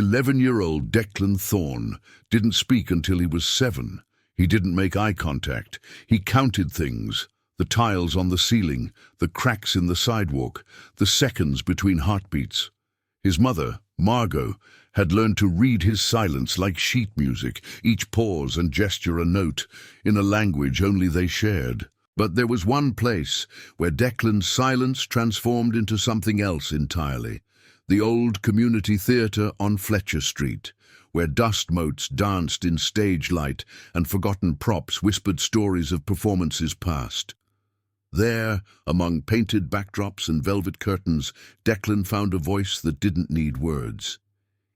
11-year-old Declan Thorne didn't speak until he was 7. He didn't make eye contact. He counted things: the tiles on the ceiling, the cracks in the sidewalk, the seconds between heartbeats. His mother, Margot, had learned to read his silence like sheet music, each pause and gesture a note, in a language only they shared. But there was one place where Declan's silence transformed into something else entirely: the old community theatre on Fletcher Street, where dust motes danced in stage light and forgotten props whispered stories of performances past. There, among painted backdrops and velvet curtains, Declan found a voice that didn't need words.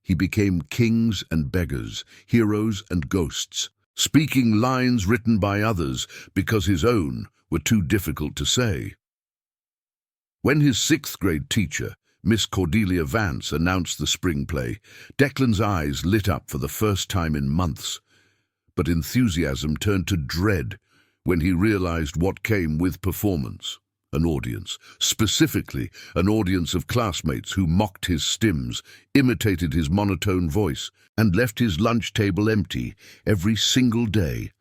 He became kings and beggars, heroes and ghosts, speaking lines written by others because his own were too difficult to say. When his 6th-grade teacher, Miss Cordelia Vance, announced the spring play, Declan's eyes lit up for the first time in months. But enthusiasm turned to dread when he realized what came with performance: an audience, specifically an audience of classmates who mocked his stims, imitated his monotone voice, and left his lunch table empty every single day.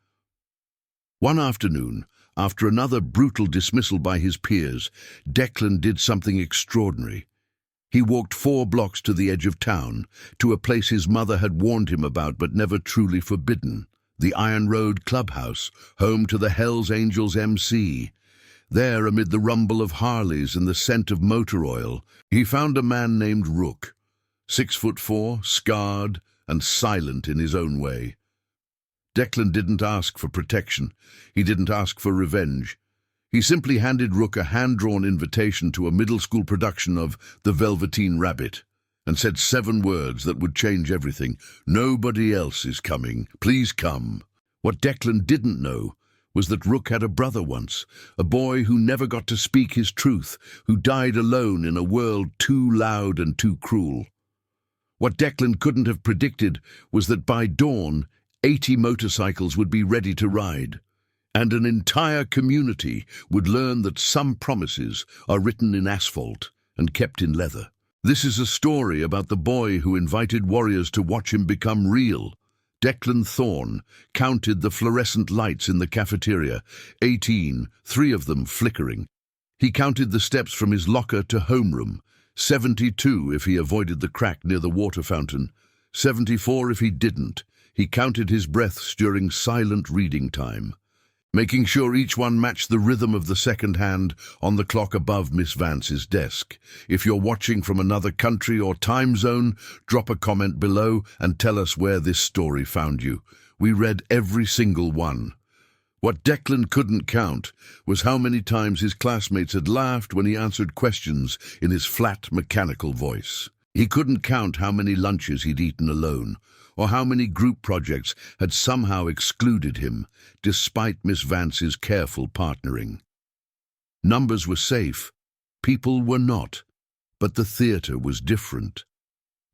One afternoon, after another brutal dismissal by his peers, Declan did something extraordinary. He walked 4 blocks to the edge of town, to a place his mother had warned him about but never truly forbidden: the Iron Road Clubhouse, home to the Hells Angels MC. There, amid the rumble of Harleys and the scent of motor oil, he found a man named Rook, 6'4", scarred and silent in his own way. Declan didn't ask for protection. He didn't ask for revenge. He simply handed Rook a hand-drawn invitation to a middle school production of The Velveteen Rabbit, and said 7 words that would change everything: "Nobody else is coming. Please come." What Declan didn't know was that Rook had a brother once, a boy who never got to speak his truth, who died alone in a world too loud and too cruel. What Declan couldn't have predicted was that by dawn, 80 motorcycles would be ready to ride, and an entire community would learn that some promises are written in asphalt and kept in leather. This is a story about the boy who invited warriors to watch him become real. Declan Thorne counted the fluorescent lights in the cafeteria, 18, 3 of them flickering. He counted the steps from his locker to homeroom, 72 if he avoided the crack near the water fountain, 74 if he didn't. He counted his breaths during silent reading time, making sure each one matched the rhythm of the second hand on the clock above Miss Vance's desk. If you're watching from another country or time zone, drop a comment below and tell us where this story found you. We read every single one. What Declan couldn't count was how many times his classmates had laughed when he answered questions in his flat, mechanical voice. He couldn't count how many lunches he'd eaten alone, or how many group projects had somehow excluded him, despite Miss Vance's careful partnering. Numbers were safe, people were not, but the theatre was different.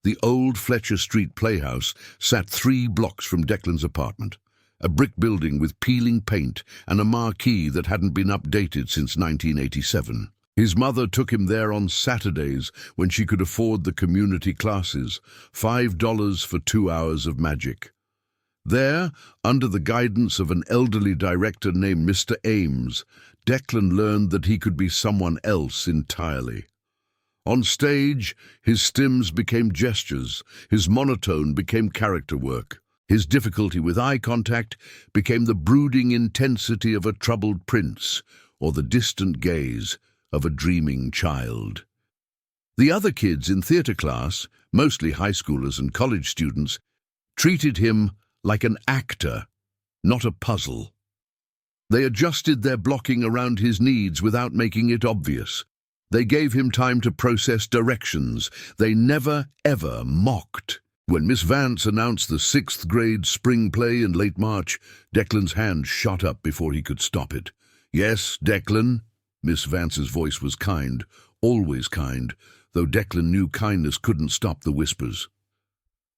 The old Fletcher Street Playhouse sat 3 blocks from Declan's apartment, a brick building with peeling paint and a marquee that hadn't been updated since 1987. His mother took him there on Saturdays when she could afford the community classes, $5 for 2 hours of magic. There, under the guidance of an elderly director named Mr. Ames, Declan learned that he could be someone else entirely. On stage, his stims became gestures, his monotone became character work. His difficulty with eye contact became the brooding intensity of a troubled prince, or the distant gaze of a dreaming child. The other kids in theatre class, mostly high schoolers and college students, treated him like an actor, not a puzzle. They adjusted their blocking around his needs without making it obvious. They gave him time to process directions. They never, ever mocked. When Miss Vance announced the 6th grade spring play in late March, Declan's hand shot up before he could stop it. "Yes, Declan?" Miss Vance's voice was kind, always kind, though Declan knew kindness couldn't stop the whispers.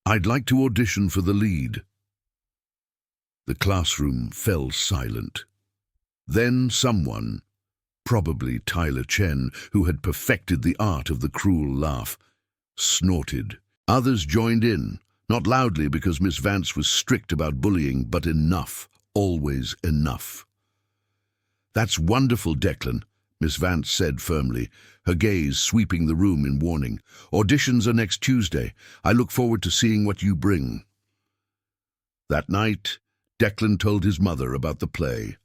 "I'd like to audition for the lead." The classroom fell silent. Then someone, probably Tyler Chen, who had perfected the art of the cruel laugh, snorted. Others joined in, not loudly because Miss Vance was strict about bullying, but enough, always enough. "That's wonderful, Declan," Miss Vance said firmly, her gaze sweeping the room in warning. "Auditions are next Tuesday. I look forward to seeing what you bring." That night, Declan told his mother about the play.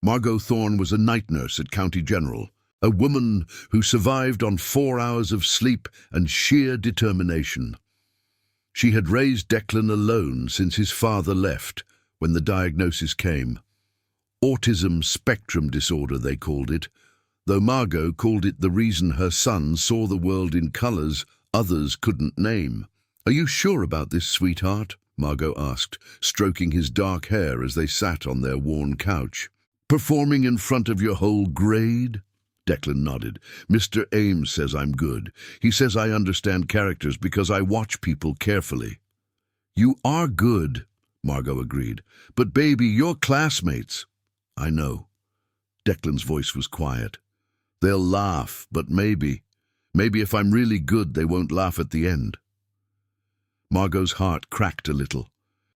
Margot Thorne was a night nurse at County General, a woman who survived on 4 hours of sleep and sheer determination. She had raised Declan alone since his father left when the diagnosis came. Autism spectrum disorder, they called it, though Margot called it the reason her son saw the world in colours others couldn't name. "Are you sure about this, sweetheart?" Margot asked, stroking his dark hair as they sat on their worn couch. "Performing in front of your whole grade?" Declan nodded. "Mr. Ames says I'm good. He says I understand characters because I watch people carefully." "You are good," Margot agreed. "But baby, you're classmates." "I know." Declan's voice was quiet. "They'll laugh, but maybe if I'm really good, they won't laugh at the end." Margot's heart cracked a little,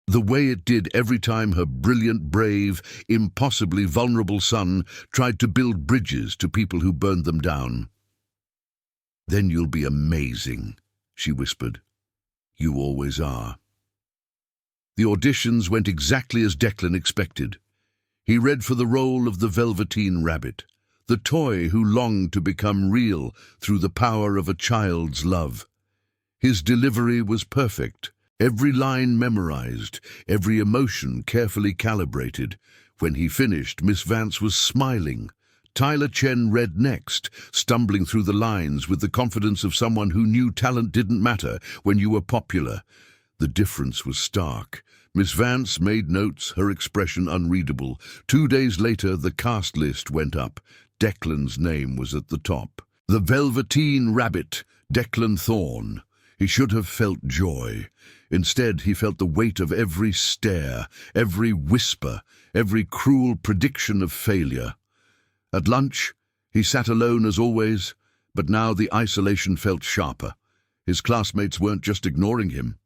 the way it did every time her brilliant, brave, impossibly vulnerable son tried to build bridges to people who burned them down. "Then you'll be amazing," she whispered. "You always are." The auditions went exactly as Declan expected. He read for the role of the Velveteen Rabbit, the toy who longed to become real through the power of a child's love. His delivery was perfect, every line memorized, every emotion carefully calibrated. When he finished, Miss Vance was smiling. Tyler Chen read next, stumbling through the lines with the confidence of someone who knew talent didn't matter when you were popular. The difference was stark. Miss Vance made notes, her expression unreadable. 2 days later, the cast list went up. Declan's name was at the top. The Velveteen Rabbit, Declan Thorne. He should have felt joy. Instead, he felt the weight of every stare, every whisper, every cruel prediction of failure. At lunch, he sat alone as always, but now the isolation felt sharper. His classmates weren't just ignoring him.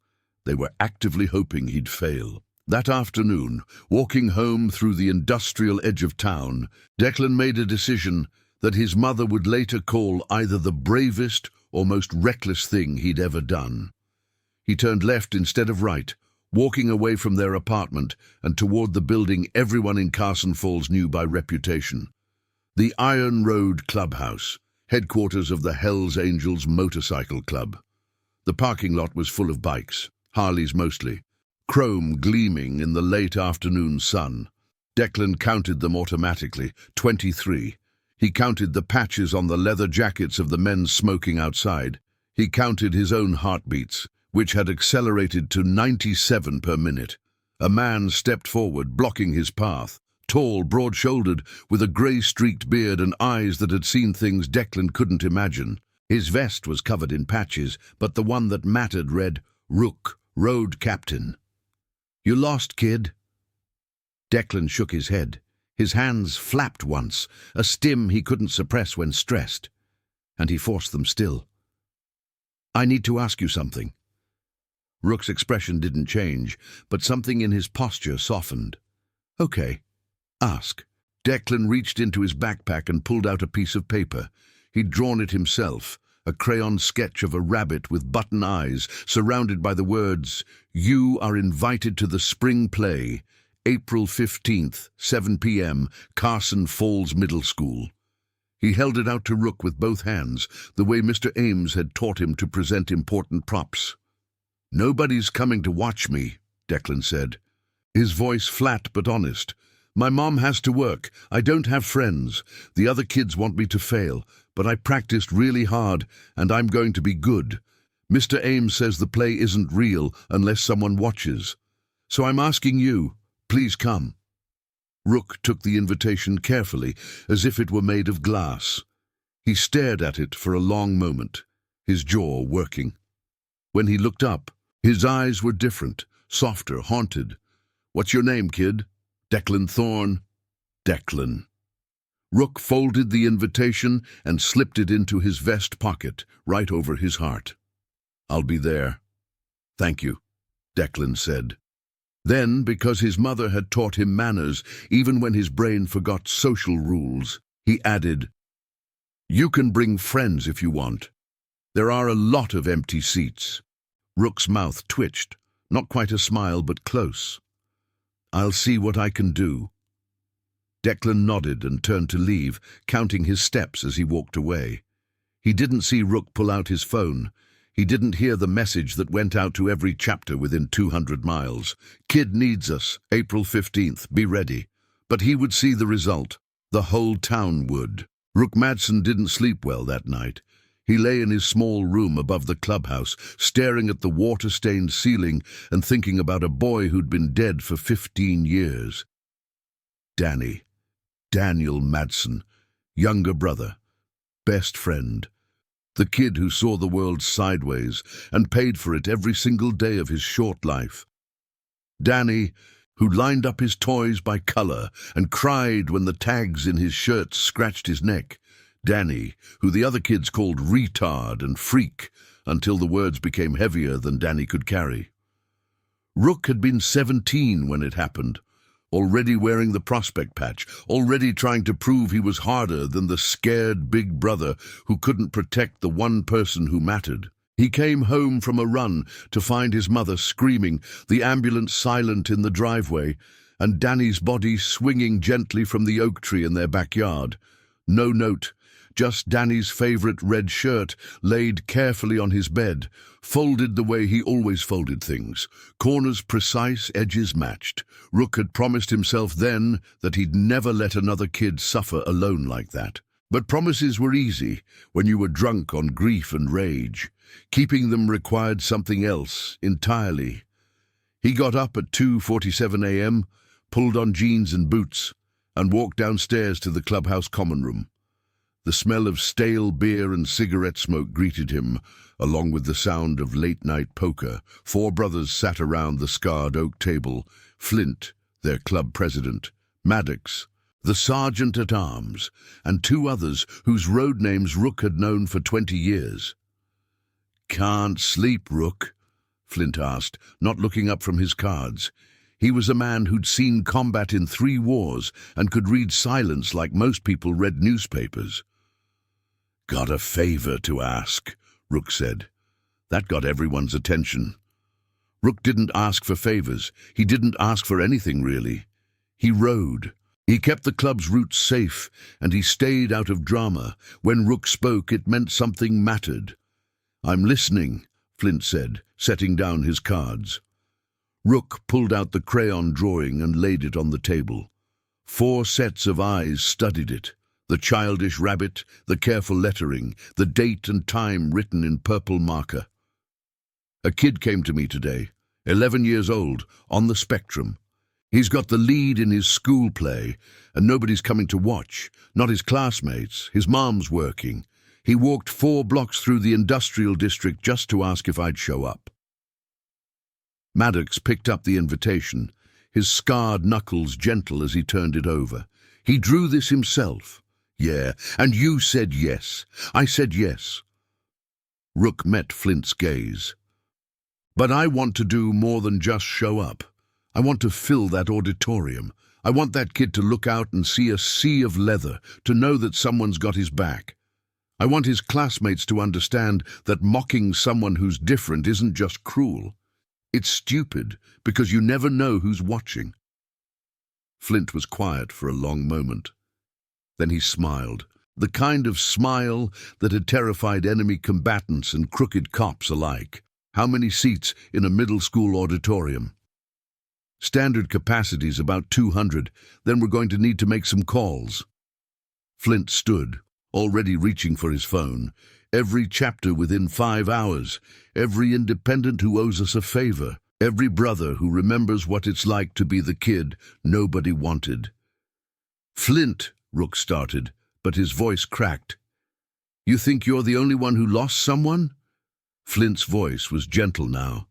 They were actively hoping he'd fail. That afternoon, walking home through the industrial edge of town, Declan made a decision that his mother would later call either the bravest or most reckless thing he'd ever done. He turned left instead of right, walking away from their apartment and toward the building everyone in Carson Falls knew by reputation. The Iron Road Clubhouse, headquarters of the Hells Angels Motorcycle Club. The parking lot was full of bikes, Harleys mostly, chrome gleaming in the late afternoon sun. Declan counted them automatically, 23. He counted the patches on the leather jackets of the men smoking outside. He counted his own heartbeats, which had accelerated to 97 per minute. A man stepped forward, blocking his path, tall, broad-shouldered, with a grey-streaked beard and eyes that had seen things Declan couldn't imagine. His vest was covered in patches, but the one that mattered read, "Rook, Road Captain." "You lost, kid." Declan shook his head. His hands flapped once, a stim he couldn't suppress when stressed, and he forced them still. "I need to ask you something." Rook's expression didn't change, but something in his posture softened. "Okay, ask." Declan reached into his backpack and pulled out a piece of paper. He'd drawn it himself, a crayon sketch of a rabbit with button eyes, surrounded by the words, "You are invited to the spring play, April 15th, 7 p.m., Carson Falls Middle School." He held it out to Rook with both hands, the way Mr. Ames had taught him to present important props. "Nobody's coming to watch me," Declan said, his voice flat but honest. "My mom has to work. I don't have friends. The other kids want me to fail, but I practiced really hard, and I'm going to be good. Mr. Ames says the play isn't real unless someone watches. So I'm asking you, please come." Rook took the invitation carefully, as if it were made of glass. He stared at it for a long moment, his jaw working. When he looked up, his eyes were different, softer, haunted. "What's your name, kid?" "Declan Thorne." "Declan." Rook folded the invitation and slipped it into his vest pocket, right over his heart. "I'll be there." "Thank you," Declan said. Then, because his mother had taught him manners even when his brain forgot social rules, he added, "You can bring friends if you want. There are a lot of empty seats." Rook's mouth twitched, not quite a smile but close. "I'll see what I can do." Declan nodded and turned to leave, counting his steps as he walked away. He didn't see Rook pull out his phone. He didn't hear the message that went out to every chapter within 200 miles. "Kid needs us, April 15th, be ready." But he would see the result. The whole town would. Rook Madsen didn't sleep well that night. He lay in his small room above the clubhouse, staring at the water-stained ceiling and thinking about a boy who'd been dead for 15 years. Daniel Madsen, younger brother, best friend. The kid who saw the world sideways and paid for it every single day of his short life. Danny, who lined up his toys by color and cried when the tags in his shirts scratched his neck. Danny, who the other kids called retard and freak until the words became heavier than Danny could carry. Rook had been 17 when it happened, already wearing the prospect patch, already trying to prove he was harder than the scared big brother who couldn't protect the one person who mattered. He came home from a run to find his mother screaming, the ambulance silent in the driveway, and Danny's body swinging gently from the oak tree in their backyard. No note, just Danny's favorite red shirt laid carefully on his bed, folded the way he always folded things, corners precise, edges matched. Rook had promised himself then that he'd never let another kid suffer alone like that. But promises were easy when you were drunk on grief and rage. Keeping them required something else entirely. He got up at 2:47 a.m., pulled on jeans and boots, and walked downstairs to the clubhouse common room. The smell of stale beer and cigarette smoke greeted him, along with the sound of late-night poker. 4 brothers sat around the scarred oak table. Flint, their club president, Maddox, the sergeant-at-arms, and 2 others whose road names Rook had known for 20 years. "Can't sleep, Rook?" Flint asked, not looking up from his cards. He was a man who'd seen combat in 3 wars and could read silence like most people read newspapers. "Got a favor to ask," Rook said. That got everyone's attention. Rook didn't ask for favors. He didn't ask for anything, really. He rode. He kept the club's roots safe, and he stayed out of drama. When Rook spoke, it meant something mattered. "I'm listening," Flint said, setting down his cards. Rook pulled out the crayon drawing and laid it on the table. 4 sets of eyes studied it. The childish rabbit, the careful lettering, the date and time written in purple marker. "A kid came to me today, 11 years old, on the spectrum. He's got the lead in his school play, and nobody's coming to watch, not his classmates. His mom's working. He walked 4 blocks through the industrial district just to ask if I'd show up." Maddox picked up the invitation, his scarred knuckles gentle as he turned it over. "He drew this himself." "Yeah, and you said yes." "I said yes." Rook met Flint's gaze. "But I want to do more than just show up. I want to fill that auditorium. I want that kid to look out and see a sea of leather, to know that someone's got his back. I want his classmates to understand that mocking someone who's different isn't just cruel. It's stupid, because you never know who's watching." Flint was quiet for a long moment. Then he smiled, the kind of smile that had terrified enemy combatants and crooked cops alike. "How many seats in a middle school auditorium?" "Standard capacity's about 200, then we're going to need to make some calls." Flint stood, already reaching for his phone. "Every chapter within 5 hours, every independent who owes us a favor, every brother who remembers what it's like to be the kid nobody wanted." "Flint," Rook started, but his voice cracked. "You think you're the only one who lost someone?" Flint's voice was gentle now.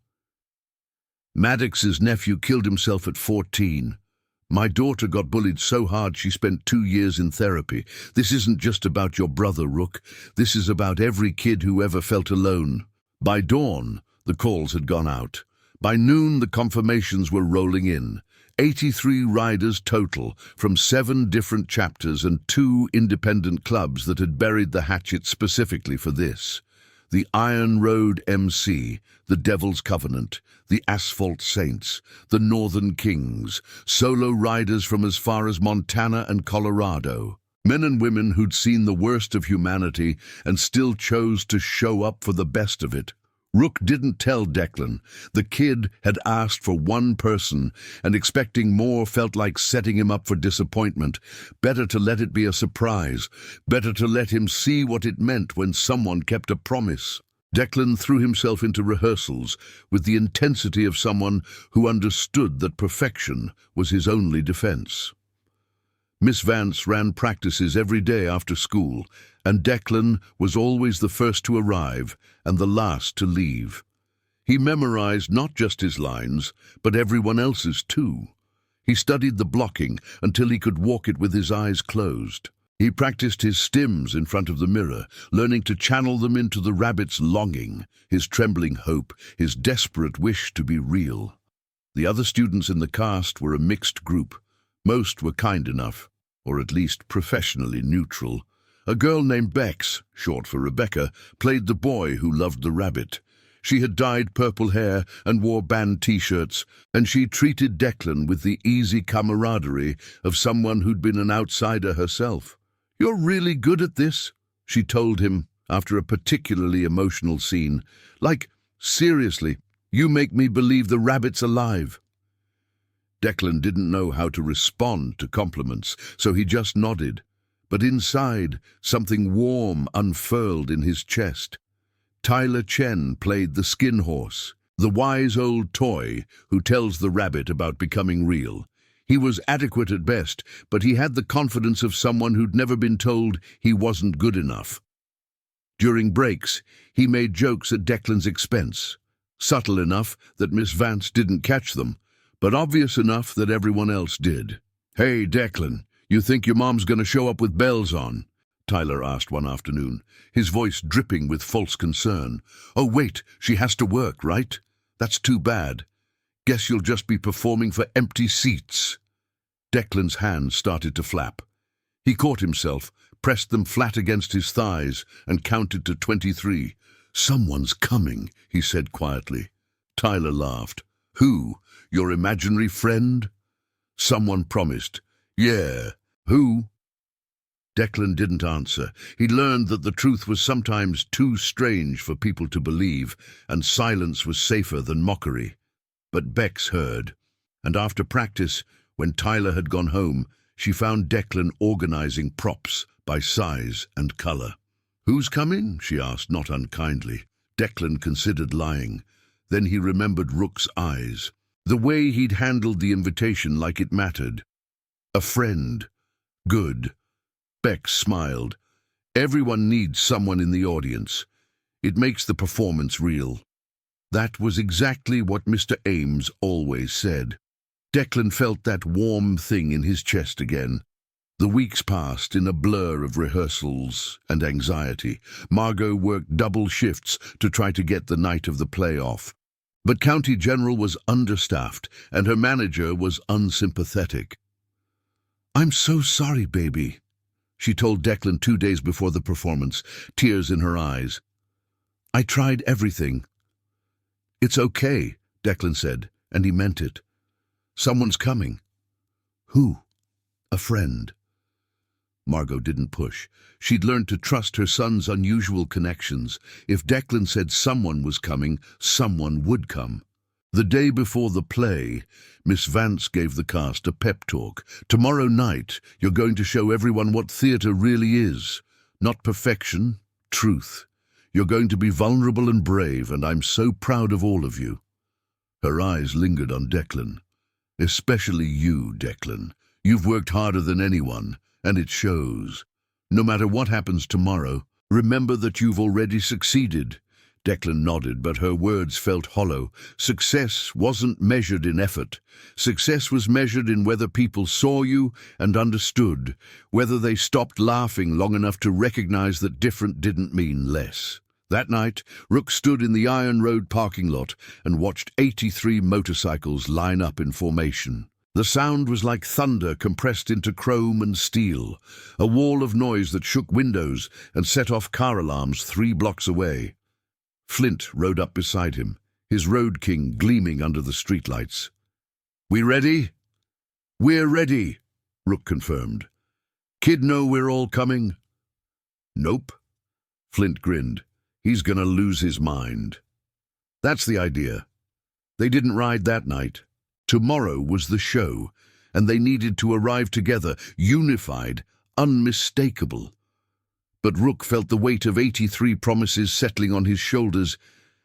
"Maddox's nephew killed himself at 14. My daughter got bullied so hard she spent 2 years in therapy. This isn't just about your brother, Rook. This is about every kid who ever felt alone." By dawn, The calls had gone out. By noon, the confirmations were rolling in. 83 riders total, from 7 different chapters and 2 independent clubs that had buried the hatchet specifically for this. The Iron Road MC, the Devil's Covenant, the Asphalt Saints, the Northern Kings, solo riders from as far as Montana and Colorado. Men and women who'd seen the worst of humanity and still chose to show up for the best of it. Rook didn't tell Declan. The kid had asked for one person, and expecting more felt like setting him up for disappointment. Better to let it be a surprise. Better to let him see what it meant when someone kept a promise. Declan threw himself into rehearsals with the intensity of someone who understood that perfection was his only defense. Miss Vance ran practices every day after school, and Declan was always the first to arrive and the last to leave. He memorized not just his lines, but everyone else's too. He studied the blocking until he could walk it with his eyes closed. He practiced his stims in front of the mirror, learning to channel them into the rabbit's longing, his trembling hope, his desperate wish to be real. The other students in the cast were a mixed group. Most were kind enough, or at least professionally neutral. A girl named Bex, short for Rebecca, played the boy who loved the rabbit. She had dyed purple hair and wore band t-shirts, and she treated Declan with the easy camaraderie of someone who'd been an outsider herself. "You're really good at this," she told him after a particularly emotional scene. "Like, seriously, you make me believe the rabbit's alive." Declan didn't know how to respond to compliments, so he just nodded. But inside, something warm unfurled in his chest. Tyler Chen played the skin horse, the wise old toy who tells the rabbit about becoming real. He was adequate at best, but he had the confidence of someone who'd never been told he wasn't good enough. During breaks, he made jokes at Declan's expense, subtle enough that Miss Vance didn't catch them, but obvious enough that everyone else did. "Hey, Declan, you think your mom's going to show up with bells on?" Tyler asked one afternoon, his voice dripping with false concern. "Oh, wait, she has to work, right? That's too bad. Guess you'll just be performing for empty seats." Declan's hands started to flap. He caught himself, pressed them flat against his thighs, and counted to 23. "Someone's coming," he said quietly. Tyler laughed. "Who? Your imaginary friend?" Someone promised. "Yeah. Who?" Declan didn't answer. He learned that the truth was sometimes too strange for people to believe, and silence was safer than mockery. But Bex heard, and after practice, when Tyler had gone home, she found Declan organizing props by size and color. "Who's coming?" she asked, not unkindly. Declan considered lying. Then he remembered Rook's eyes, the way he'd handled the invitation like it mattered. "A friend. Good." Bex smiled. "Everyone needs someone in the audience. It makes the performance real." That was exactly what Mr. Ames always said. Declan felt that warm thing in his chest again. The weeks passed in a blur of rehearsals and anxiety. Margot worked double shifts to try to get the night of the play off. But County General was understaffed, and her manager was unsympathetic. "I'm so sorry, baby," she told Declan 2 days before the performance, tears in her eyes. "I tried everything." "It's okay," Declan said, and he meant it. "Someone's coming." "Who?" "A friend." Margot didn't push. She'd learned to trust her son's unusual connections. If Declan said someone was coming, someone would come. The day before the play, Miss Vance gave the cast a pep talk. "Tomorrow night, you're going to show everyone what theatre really is. Not perfection, truth. You're going to be vulnerable and brave, and I'm so proud of all of you." Her eyes lingered on Declan. "Especially you, Declan. You've worked harder than anyone, and it shows. No matter what happens tomorrow, remember that you've already succeeded." Declan nodded, but her words felt hollow. Success wasn't measured in effort. Success was measured in whether people saw you and understood, whether they stopped laughing long enough to recognize that different didn't mean less. That night, Rook stood in the Iron Road parking lot and watched 83 motorcycles line up in formation. The sound was like thunder compressed into chrome and steel, a wall of noise that shook windows and set off car alarms 3 blocks away. Flint rode up beside him, his Road King gleaming under the streetlights. "We ready?" "We're ready," Rook confirmed. "Kid know we're all coming?" "Nope." Flint grinned. "He's gonna lose his mind." That's the idea. They didn't ride that night. Tomorrow was the show, and they needed to arrive together, unified, unmistakable. But Rook felt the weight of 83 promises settling on his shoulders,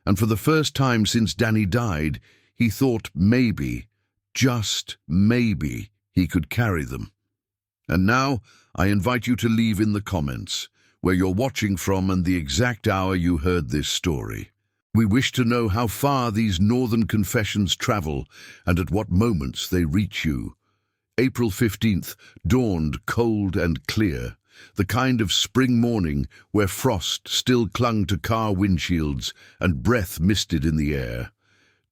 and for the first time since Danny died, he thought maybe, just maybe, he could carry them. And now, I invite you to leave in the comments where you're watching from and the exact hour you heard this story. We wish to know how far these northern confessions travel and at what moments they reach you. April 15th dawned cold and clear, the kind of spring morning where frost still clung to car windshields and breath misted in the air.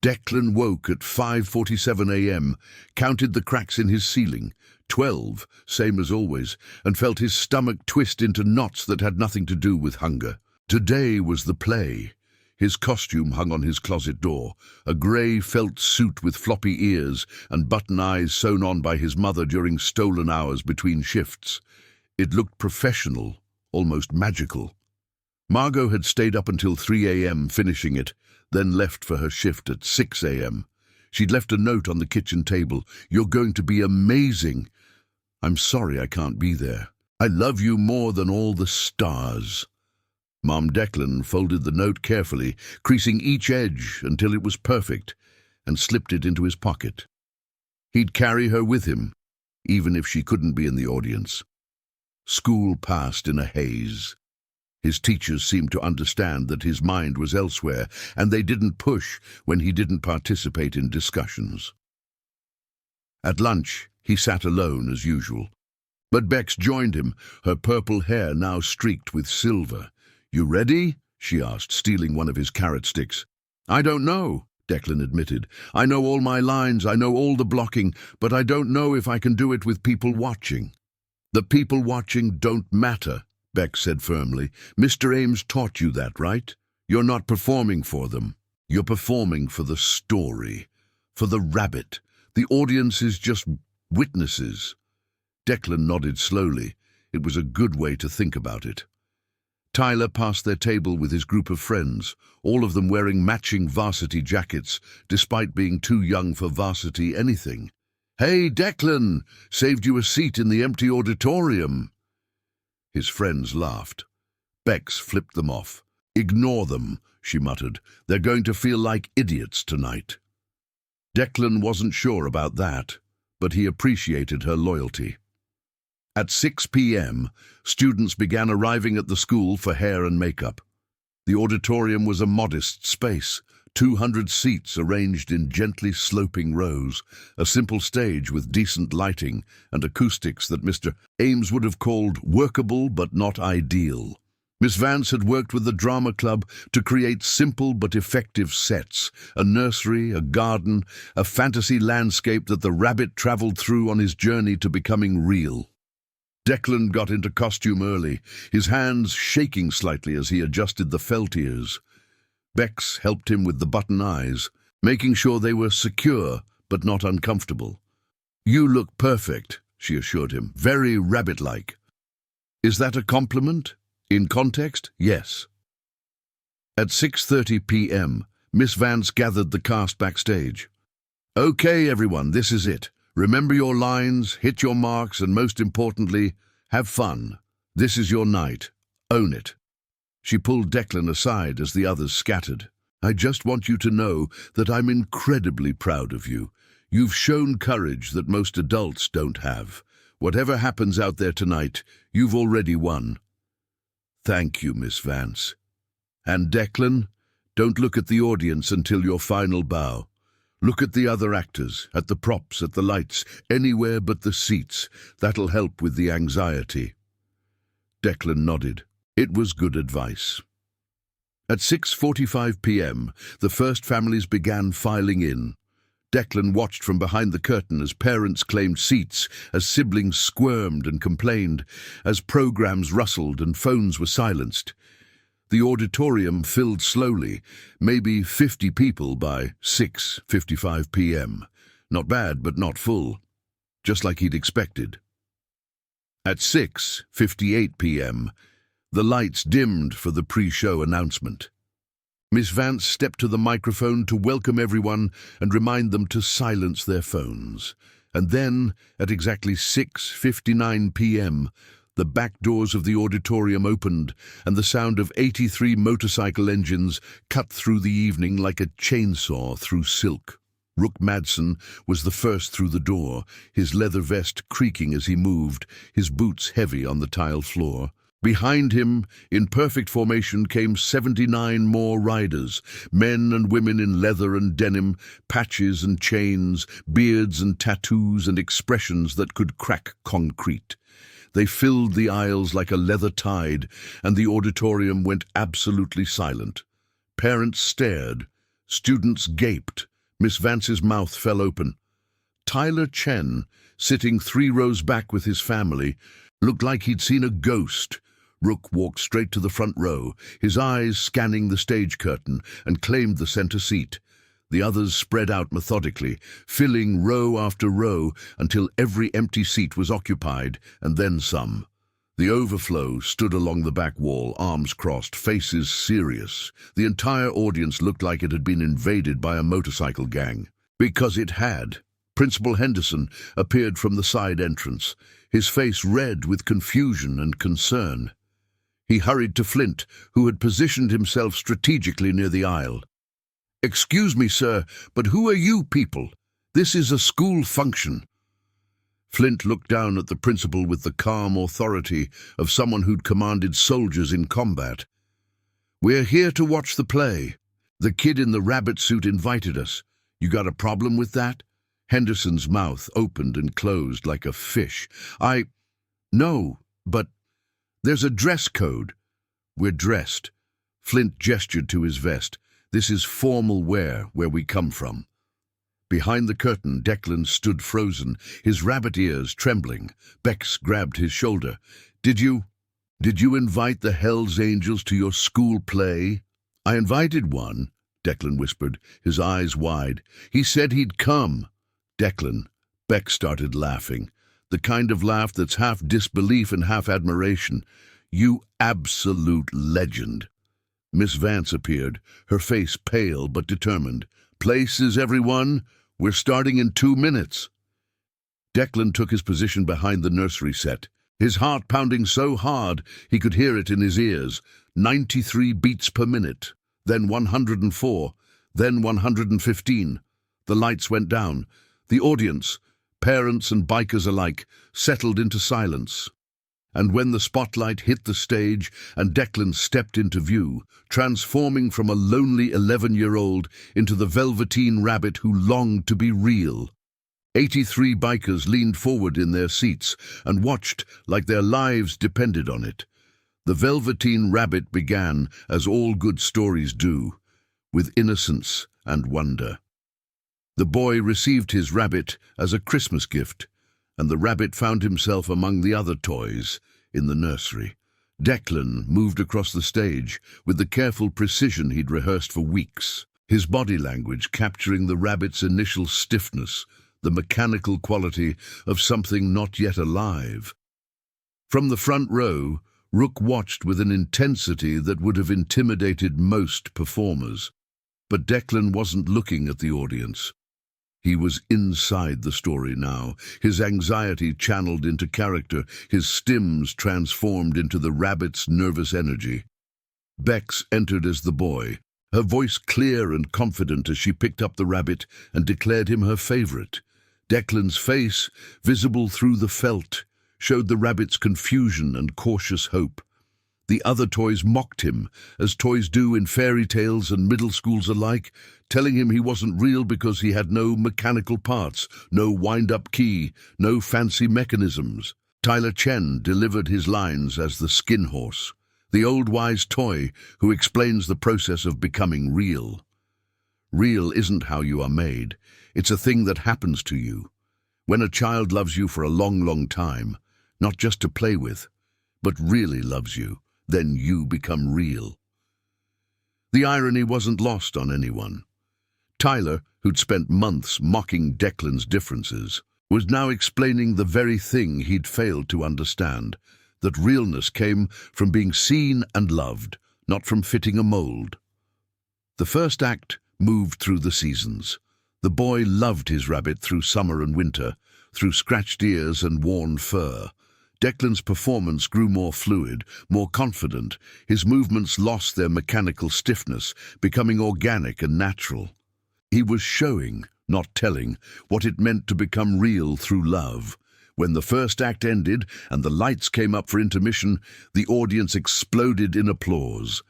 Declan woke at 5:47 a.m., counted the cracks in his ceiling, 12, same as always, and felt his stomach twist into knots that had nothing to do with hunger. Today was the play. His costume hung on his closet door, a grey felt suit with floppy ears and button eyes sewn on by his mother during stolen hours between shifts. It looked professional, almost magical. Margot had stayed up until 3 a.m. finishing it, then left for her shift at 6 a.m. She'd left a note on the kitchen table. "You're going to be amazing. I'm sorry I can't be there. I love you more than all the stars." Mom Declan folded the note carefully, creasing each edge until it was perfect, and slipped it into his pocket. He'd carry her with him, even if she couldn't be in the audience. School passed in a haze. His teachers seemed to understand that his mind was elsewhere, and they didn't push when he didn't participate in discussions. At lunch, he sat alone as usual. But Bex joined him, her purple hair now streaked with silver. "You ready?" she asked, stealing one of his carrot sticks. "I don't know," Declan admitted. "I know all my lines, I know all the blocking, but I don't know if I can do it with people watching." "The people watching don't matter," Bex said firmly. "Mr. Ames taught you that, right? You're not performing for them. You're performing for the story, for the rabbit. The audience is just witnesses." Declan nodded slowly. It was a good way to think about it. Tyler passed their table with his group of friends, all of them wearing matching varsity jackets, despite being too young for varsity anything. "Hey, Declan! Saved you a seat in the empty auditorium." His friends laughed. Bex flipped them off. "Ignore them," she muttered. "They're going to feel like idiots tonight." Declan wasn't sure about that, but he appreciated her loyalty. At 6 p.m., students began arriving at the school for hair and makeup. The auditorium was a modest space, 200 seats arranged in gently sloping rows, a simple stage with decent lighting and acoustics that Mr. Ames would have called workable but not ideal. Miss Vance had worked with the drama club to create simple but effective sets, a nursery, a garden, a fantasy landscape that the rabbit traveled through on his journey to becoming real. Declan got into costume early, his hands shaking slightly as he adjusted the felt ears. Bex helped him with the button eyes, making sure they were secure but not uncomfortable. "You look perfect," she assured him, "very rabbit-like." "Is that a compliment? In context, yes." At 6:30 p.m., Miss Vance gathered the cast backstage. "Okay, everyone, this is it. Remember your lines, hit your marks, and most importantly, have fun. This is your night. Own it." She pulled Declan aside as the others scattered. "I just want you to know that I'm incredibly proud of you. You've shown courage that most adults don't have. Whatever happens out there tonight, you've already won." "Thank you, Miss Vance. And Declan, don't look at the audience until your final bow. Look at the other actors, at the props, at the lights, anywhere but the seats. That'll help with the anxiety." Declan nodded. It was good advice. At 6:45 p.m., the first families began filing in. Declan watched from behind the curtain as parents claimed seats, as siblings squirmed and complained, as programs rustled and phones were silenced. The auditorium filled slowly, maybe 50 people by 6:55 p.m. Not bad, but not full, just like he'd expected. At 6:58 p.m., the lights dimmed for the pre-show announcement. Miss Vance stepped to the microphone to welcome everyone and remind them to silence their phones. And then, at exactly 6:59 p.m., the back doors of the auditorium opened, and the sound of 83 motorcycle engines cut through the evening like a chainsaw through silk. Rook Madsen was the first through the door, his leather vest creaking as he moved, his boots heavy on the tile floor. Behind him, in perfect formation, came 79 more riders, men and women in leather and denim, patches and chains, beards and tattoos and expressions that could crack concrete. They filled the aisles like a leather tide, and the auditorium went absolutely silent. Parents stared. Students gaped. Miss Vance's mouth fell open. Tyler Chen, sitting 3 rows back with his family, looked like he'd seen a ghost. Rook walked straight to the front row, his eyes scanning the stage curtain, and claimed the center seat. The others spread out methodically, filling row after row until every empty seat was occupied, and then some. The overflow stood along the back wall, arms crossed, faces serious. The entire audience looked like it had been invaded by a motorcycle gang. Because it had. Principal Henderson appeared from the side entrance, his face red with confusion and concern. He hurried to Flint, who had positioned himself strategically near the aisle. "Excuse me, sir, but who are you people? This is a school function." Flint looked down at the principal with the calm authority of someone who'd commanded soldiers in combat. "We're here to watch the play. The kid in the rabbit suit invited us. You got a problem with that?" Henderson's mouth opened and closed like a fish. No, but there's a dress code." "We're dressed." Flint gestured to his vest. "This is formal wear where we come from." Behind the curtain, Declan stood frozen, his rabbit ears trembling. Bex grabbed his shoulder. Did you invite the Hells Angels to your school play?" "I invited one," Declan whispered, his eyes wide. "He said he'd come." "Declan." Beck started laughing, the kind of laugh that's half disbelief and half admiration. "You absolute legend." Miss Vance appeared, her face pale but determined. "Places, everyone. We're starting in 2 minutes." Declan took his position behind the nursery set, his heart pounding so hard he could hear it in his ears. 93 beats per minute, then 104, then 115. The lights went down. The audience, parents and bikers alike, settled into silence. And when the spotlight hit the stage and Declan stepped into view, transforming from a lonely 11-year-old into the velveteen rabbit who longed to be real, 83 bikers leaned forward in their seats and watched like their lives depended on it. The velveteen rabbit began, as all good stories do, with innocence and wonder. The boy received his rabbit as a Christmas gift, and the rabbit found himself among the other toys in the nursery. Declan moved across the stage with the careful precision he'd rehearsed for weeks, his body language capturing the rabbit's initial stiffness, the mechanical quality of something not yet alive. From the front row, Rook watched with an intensity that would have intimidated most performers. But Declan wasn't looking at the audience. He was inside the story now, his anxiety channeled into character, his stims transformed into the rabbit's nervous energy. Bex entered as the boy, her voice clear and confident as she picked up the rabbit and declared him her favorite. Declan's face, visible through the felt, showed the rabbit's confusion and cautious hope. The other toys mocked him, as toys do in fairy tales and middle schools alike, telling him he wasn't real because he had no mechanical parts, no wind-up key, no fancy mechanisms. Tyler Chen delivered his lines as the skin horse. the old wise toy who explains the process of becoming real. Real isn't how you are made. It's a thing that happens to you. When a child loves you for a long, long time, not just to play with, but really loves you, then you become real. The irony wasn't lost on anyone. Tyler, who'd spent months mocking Declan's differences, was now explaining the very thing he'd failed to understand, that realness came from being seen and loved, not from fitting a mold. The first act moved through the seasons. The boy loved his rabbit through summer and winter, through scratched ears and worn fur. Declan's performance grew more fluid, more confident. His movements lost their mechanical stiffness, becoming organic and natural. He was showing, not telling, what it meant to become real through love. When the first act ended and the lights came up for intermission, the audience exploded in applause.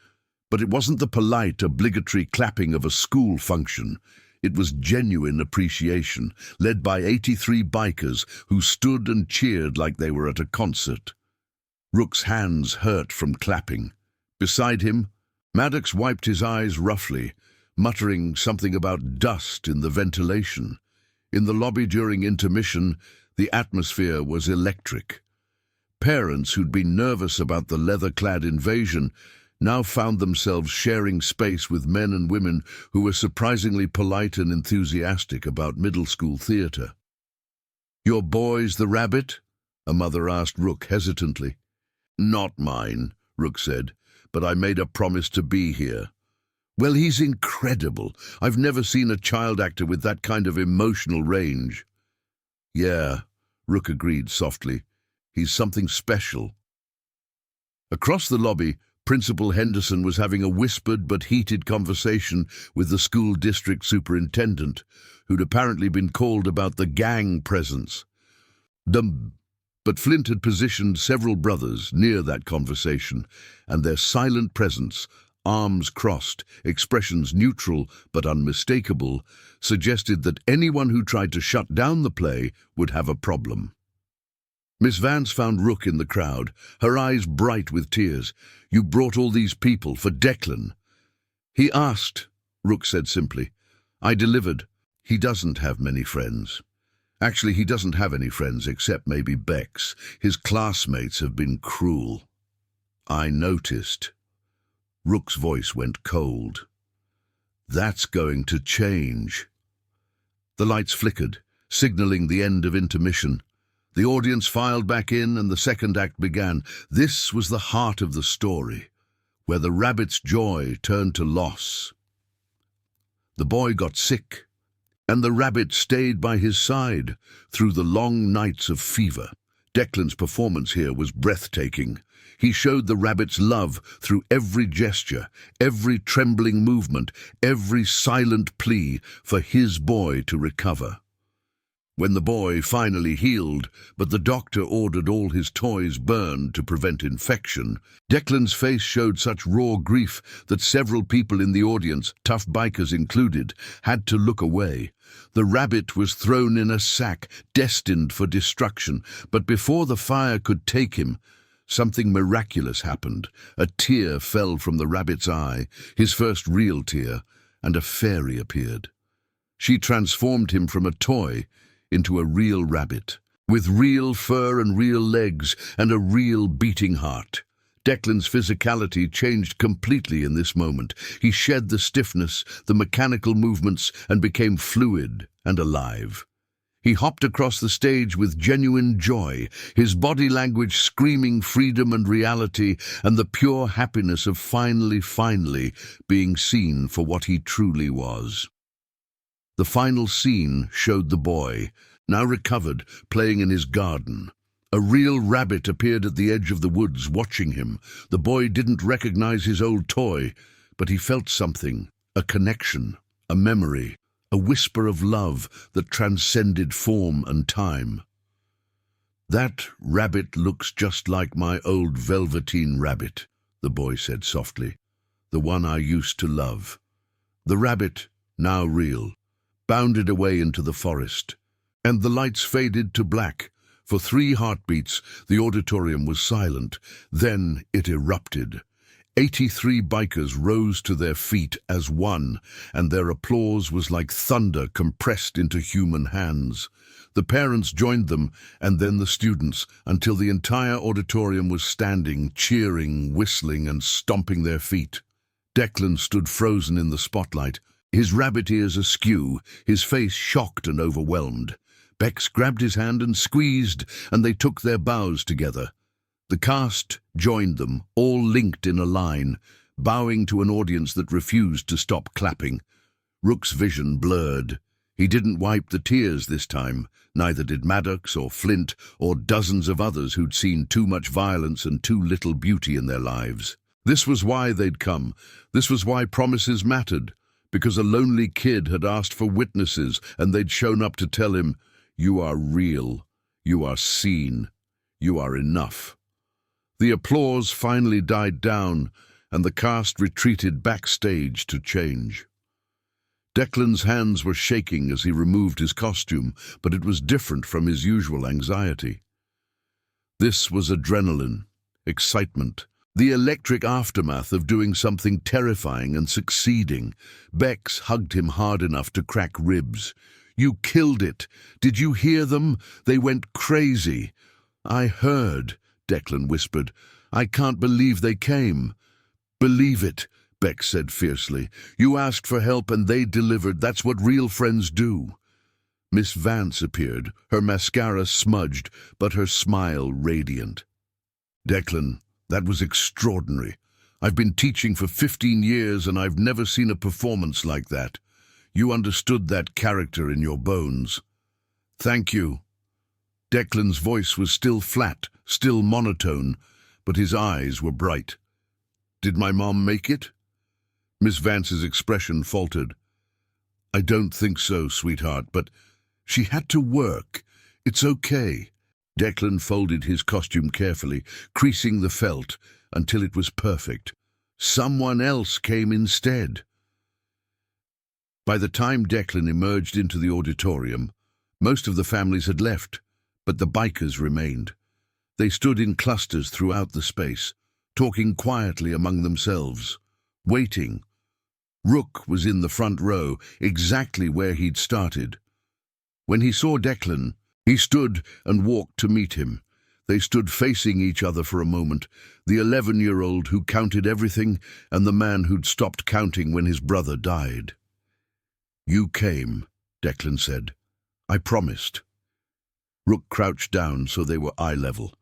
But it wasn't the polite, obligatory clapping of a school function. It was genuine appreciation, led by 83 bikers who stood and cheered like they were at a concert. Rook's hands hurt from clapping. Beside him, Maddox wiped his eyes roughly, muttering something about dust in the ventilation. In the lobby during intermission, the atmosphere was electric. Parents who'd been nervous about the leather-clad invasion now found themselves sharing space with men and women who were surprisingly polite and enthusiastic about middle school theatre. "Your boy's the rabbit?" a mother asked Rook hesitantly. "Not mine," Rook said, "but I made a promise to be here." "Well, he's incredible. I've never seen a child actor with that kind of emotional range." "Yeah," Rook agreed softly. "He's something special." Across the lobby, Principal Henderson was having a whispered but heated conversation with the school district superintendent, who'd apparently been called about the gang presence. But Flint had positioned several brothers near that conversation, and their silent presence, arms crossed, expressions neutral but unmistakable, suggested that anyone who tried to shut down the play would have a problem. Miss Vance found Rook in the crowd, her eyes bright with tears. "You brought all these people for Declan?" "He asked," Rook said simply. "I delivered. He doesn't have many friends. Actually, he doesn't have any friends except maybe Bex. His classmates have been cruel." "I noticed." Rook's voice went cold. "That's going to change." The lights flickered, signaling the end of intermission. The audience filed back in and the second act began. This was the heart of the story, where the rabbit's joy turned to loss. The boy got sick, and the rabbit stayed by his side through the long nights of fever. Declan's performance here was breathtaking. He showed the rabbit's love through every gesture, every trembling movement, every silent plea for his boy to recover. When the boy finally healed, but the doctor ordered all his toys burned to prevent infection, Declan's face showed such raw grief that several people in the audience, tough bikers included, had to look away. The rabbit was thrown in a sack, destined for destruction, but before the fire could take him, something miraculous happened. A tear fell from the rabbit's eye, his first real tear, and a fairy appeared. She transformed him from a toy into a real rabbit, with real fur and real legs and a real beating heart. Declan's physicality changed completely in this moment. He shed the stiffness, the mechanical movements, and became fluid and alive. He hopped across the stage with genuine joy, his body language screaming freedom and reality and the pure happiness of finally being seen for what he truly was. The final scene showed the boy, now recovered, playing in his garden. A real rabbit appeared at the edge of the woods watching him. The boy didn't recognize his old toy, but he felt something, a connection, a memory, a whisper of love that transcended form and time. "That rabbit looks just like my old velveteen rabbit," the boy said softly. "The one I used to love." The rabbit, now real, bounded away into the forest, and the lights faded to black. For 3 heartbeats, the auditorium was silent. Then it erupted. 83 bikers rose to their feet as one, and their applause was like thunder compressed into human hands. The parents joined them, and then the students, until the entire auditorium was standing, cheering, whistling, and stomping their feet. Declan stood frozen in the spotlight, his rabbit ears askew, his face shocked and overwhelmed. Bex grabbed his hand and squeezed, and they took their bows together. The cast joined them, all linked in a line, bowing to an audience that refused to stop clapping. Rook's vision blurred. He didn't wipe the tears this time, neither did Maddox or Flint or dozens of others who'd seen too much violence and too little beauty in their lives. This was why they'd come. This was why promises mattered, because a lonely kid had asked for witnesses and they'd shown up to tell him, "You are real, you are seen, you are enough." The applause finally died down, and the cast retreated backstage to change. Declan's hands were shaking as he removed his costume, but it was different from his usual anxiety. This was adrenaline, excitement, the electric aftermath of doing something terrifying and succeeding. Bex hugged him hard enough to crack ribs. "You killed it. Did you hear them? They went crazy." "I heard," Declan whispered. "I can't believe they came." "Believe it," Bex said fiercely. "You asked for help and they delivered. That's what real friends do." Miss Vance appeared, her mascara smudged, but her smile radiant. "Declan, that was extraordinary. I've been teaching for 15 years and I've never seen a performance like that. You understood that character in your bones." "Thank you." Declan's voice was still flat, still monotone, but his eyes were bright. "Did my mom make it?" Miss Vance's expression faltered. "I don't think so, sweetheart, but she had to work. It's okay." Declan folded his costume carefully, creasing the felt until it was perfect. "Someone else came instead." By the time Declan emerged into the auditorium, most of the families had left, but the bikers remained. They stood in clusters throughout the space, talking quietly among themselves, waiting. Rook was in the front row, exactly where he'd started. When he saw Declan, he stood and walked to meet him. They stood facing each other for a moment, the 11-year-old who counted everything and the man who'd stopped counting when his brother died. "You came," Declan said. "I promised." Rook crouched down so they were eye level.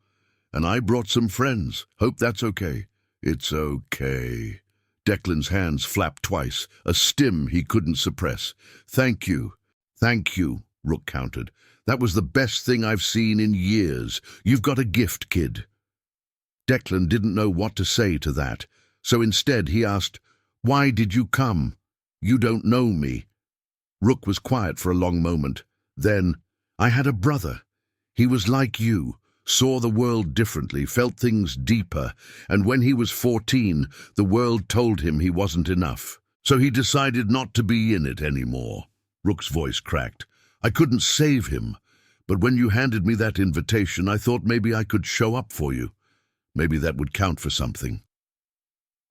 "And I brought some friends. Hope that's okay." "It's okay." Declan's hands flapped twice, a stim he couldn't suppress. "Thank you." "Thank you," Rook countered. "That was the best thing I've seen in years. You've got a gift, kid." Declan didn't know what to say to that, so instead he asked, "Why did you come? You don't know me." Rook was quiet for a long moment. Then, "I had a brother. He was like you, saw the world differently, felt things deeper, and when he was 14, the world told him he wasn't enough. So he decided not to be in it anymore." Rook's voice cracked. "I couldn't save him, but when you handed me that invitation, I thought maybe I could show up for you. Maybe that would count for something."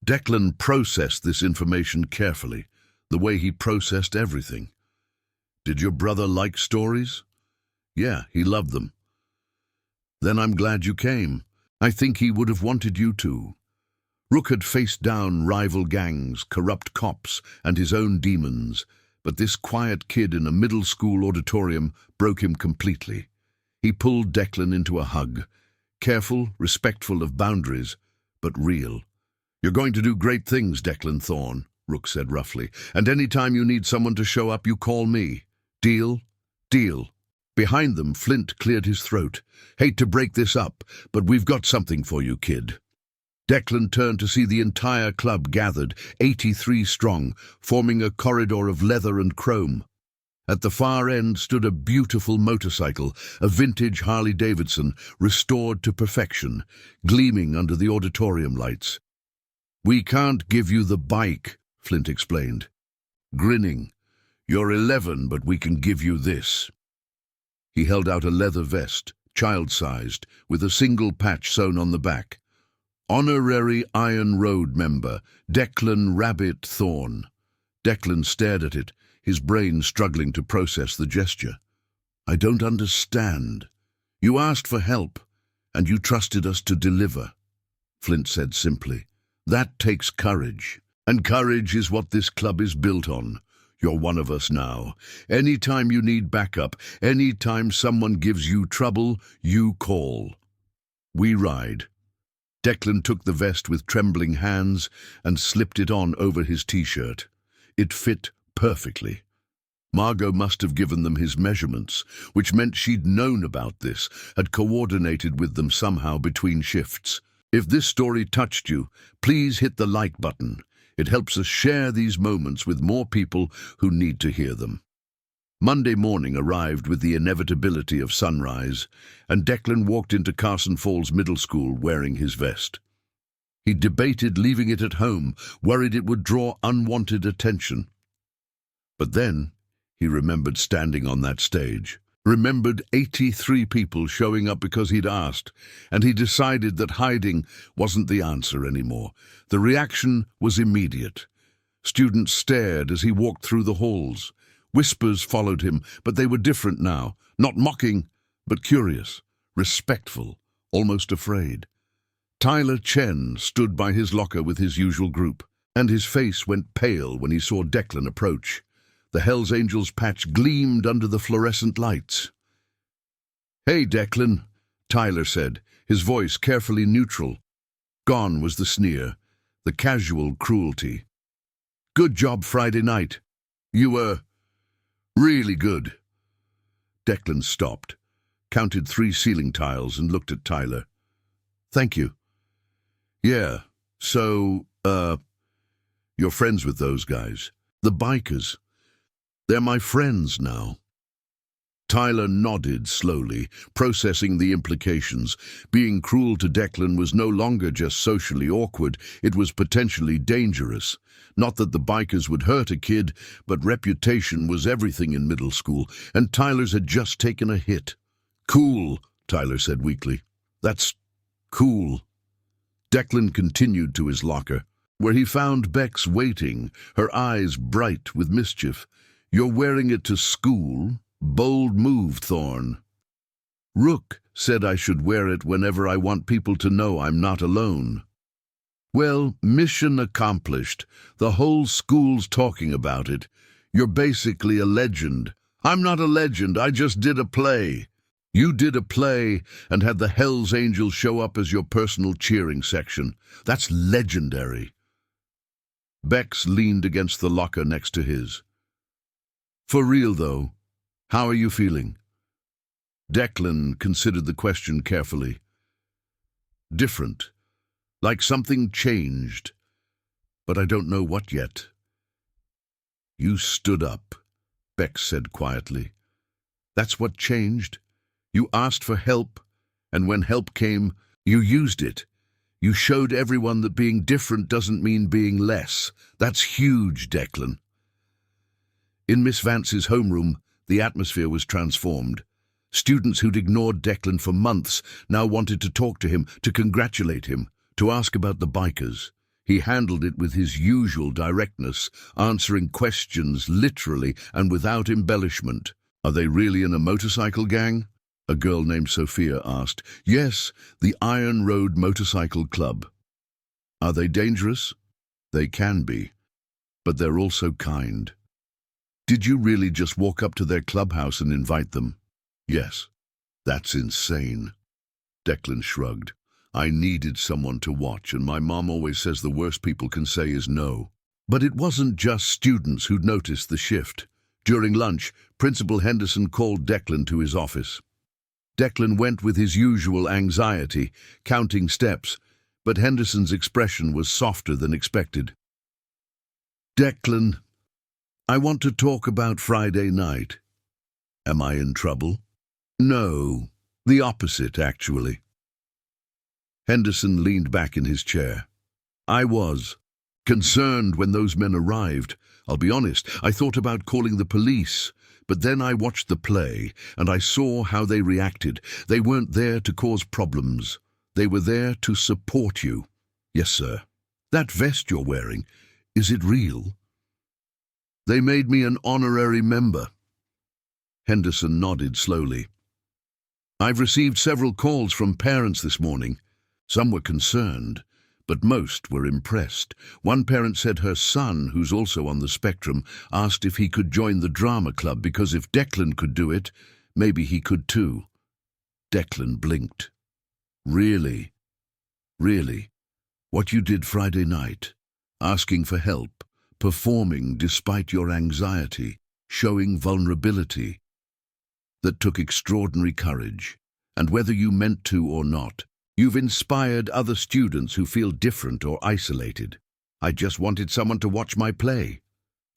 Declan processed this information carefully, the way he processed everything. "Did your brother like stories?" "Yeah, he loved them." "Then I'm glad you came. I think he would have wanted you to." Rook had faced down rival gangs, corrupt cops, and his own demons, but this quiet kid in a middle school auditorium broke him completely. He pulled Declan into a hug, careful, respectful of boundaries, but real. "You're going to do great things, Declan Thorne," Rook said roughly, "and any time you need someone to show up, you call me. Deal?" "Deal." Behind them, Flint cleared his throat. "Hate to break this up, but we've got something for you, kid." Declan turned to see the entire club gathered, 83 strong, forming a corridor of leather and chrome. At the far end stood a beautiful motorcycle, a vintage Harley-Davidson, restored to perfection, gleaming under the auditorium lights. "We can't give you the bike," Flint explained, grinning. "You're 11, but we can give you this." He held out a leather vest, child-sized, with a single patch sewn on the back. Honorary Iron Road member, Declan Rabbit Thorne. Declan stared at it, his brain struggling to process the gesture. I don't understand. You asked for help, and you trusted us to deliver, Flint said simply. That takes courage, and courage is what this club is built on. You're one of us now. Anytime you need backup, anytime someone gives you trouble, you call. We ride. Declan took the vest with trembling hands and slipped it on over his t-shirt. It fit perfectly. Margot must have given them his measurements, which meant she'd known about this, had coordinated with them somehow between shifts. If this story touched you, please hit the like button. It helps us share these moments with more people who need to hear them. Monday morning arrived with the inevitability of sunrise, and Declan walked into Carson Falls Middle School wearing his vest. He debated leaving it at home, worried it would draw unwanted attention. But then he remembered standing on that stage, remembered 83 people showing up because he'd asked, and he decided that hiding wasn't the answer anymore. The reaction was immediate. Students stared as he walked through the halls. Whispers followed him, but they were different now, not mocking, but curious, respectful, almost afraid. Tyler Chen stood by his locker with his usual group, and his face went pale when he saw Declan approach. The Hells Angels patch gleamed under the fluorescent lights. "Hey, Declan," Tyler said, his voice carefully neutral. Gone was the sneer, the casual cruelty. "Good job Friday night. You were really good." Declan stopped, counted 3 ceiling tiles and looked at Tyler. "Thank you." "Yeah, so, you're friends with those guys? The bikers? They're my friends now." Tyler nodded slowly, processing the implications. Being cruel to Declan was no longer just socially awkward, it was potentially dangerous. Not that the bikers would hurt a kid, but reputation was everything in middle school, and Tyler's had just taken a hit. "Cool," Tyler said weakly. "That's cool." Declan continued to his locker, where he found Bex waiting, her eyes bright with mischief. "You're wearing it to school? Bold move, Thorne." "Rook said I should wear it whenever I want people to know I'm not alone." "Well, mission accomplished. The whole school's talking about it. You're basically a legend." "I'm not a legend, I just did a play." "You did a play and had the Hells Angels show up as your personal cheering section. That's legendary." Bex leaned against the locker next to his. "For real, though, how are you feeling?" Declan considered the question carefully. "Different. Like something changed, but I don't know what yet." "You stood up," Bex said quietly. "That's what changed. You asked for help, and when help came, you used it. You showed everyone that being different doesn't mean being less. That's huge, Declan." In Miss Vance's homeroom, the atmosphere was transformed. Students who'd ignored Declan for months now wanted to talk to him, to congratulate him, to ask about the bikers. He handled it with his usual directness, answering questions literally and without embellishment. "Are they really in a motorcycle gang?" a girl named Sophia asked. "Yes, the Iron Road Motorcycle Club." "Are they dangerous?" "They can be, but they're also kind." "Did you really just walk up to their clubhouse and invite them?" "Yes." "That's insane." Declan shrugged. "I needed someone to watch, and my mom always says the worst people can say is no." But it wasn't just students who'd noticed the shift. During lunch, Principal Henderson called Declan to his office. Declan went with his usual anxiety, counting steps, but Henderson's expression was softer than expected. "Declan, I want to talk about Friday night." "Am I in trouble?" "No, the opposite, actually." Henderson leaned back in his chair. "I was concerned when those men arrived. I'll be honest, I thought about calling the police, but then I watched the play and I saw how they reacted. They weren't there to cause problems. They were there to support you." Yes, sir. That vest you're wearing, is it real? They made me an honorary member. Henderson nodded slowly. I've received several calls from parents this morning. Some were concerned, but most were impressed. One parent said her son, who's also on the spectrum, asked if he could join the drama club because if Declan could do it, maybe he could too. Declan blinked. Really? Really? What you did Friday night? Asking for help, performing despite your anxiety, showing vulnerability. That took extraordinary courage, and whether you meant to or not, you've inspired other students who feel different or isolated. I just wanted someone to watch my play.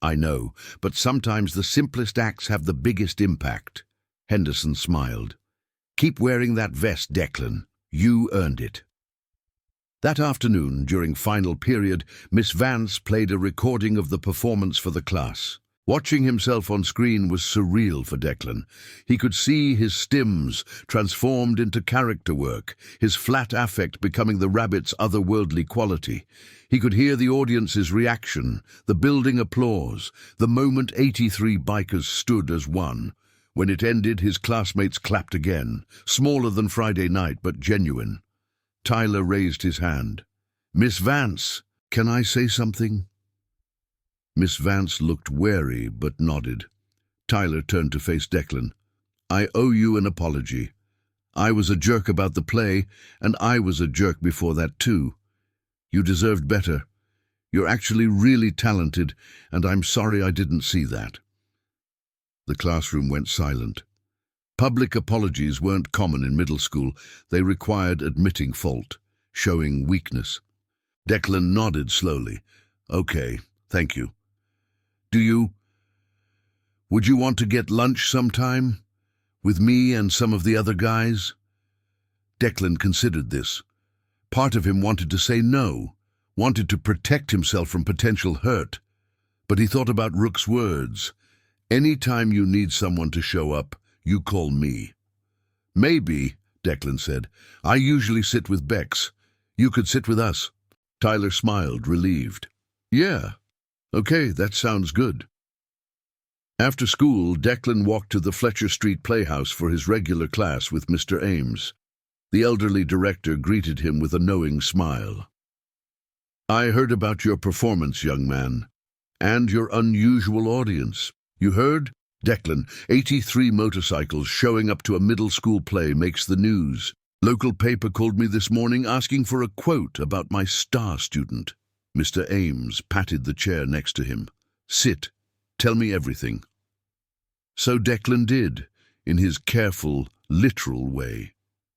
I know, but sometimes the simplest acts have the biggest impact. Henderson smiled. Keep wearing that vest, Declan. You earned it. That afternoon, during final period, Miss Vance played a recording of the performance for the class. Watching himself on screen was surreal for Declan. He could see his stims transformed into character work, his flat affect becoming the rabbit's otherworldly quality. He could hear the audience's reaction, the building applause, the moment 83 bikers stood as one. When it ended, his classmates clapped again, smaller than Friday night but genuine. Tyler raised his hand. Miss Vance, can I say something? Miss Vance looked wary but nodded. Tyler turned to face Declan. I owe you an apology. I was a jerk about the play, and I was a jerk before that too. You deserved better. You're actually really talented, and I'm sorry I didn't see that. The classroom went silent. Public apologies weren't common in middle school. They required admitting fault, showing weakness. Declan nodded slowly. Okay, thank you. Would you want to get lunch sometime? With me and some of the other guys? Declan considered this. Part of him wanted to say no, wanted to protect himself from potential hurt. But he thought about Rook's words. Any time you need someone to show up, you call me. Maybe, Declan said. I usually sit with Bex. You could sit with us. Tyler smiled, relieved. Yeah. Okay, that sounds good. After school, Declan walked to the Fletcher Street Playhouse for his regular class with Mr. Ames. The elderly director greeted him with a knowing smile. I heard about your performance, young man, and your unusual audience. You heard? Declan, 83 motorcycles showing up to a middle school play makes the news. Local paper called me this morning asking for a quote about my star student. Mr. Ames patted the chair next to him. Sit. Tell me everything. So Declan did, in his careful, literal way.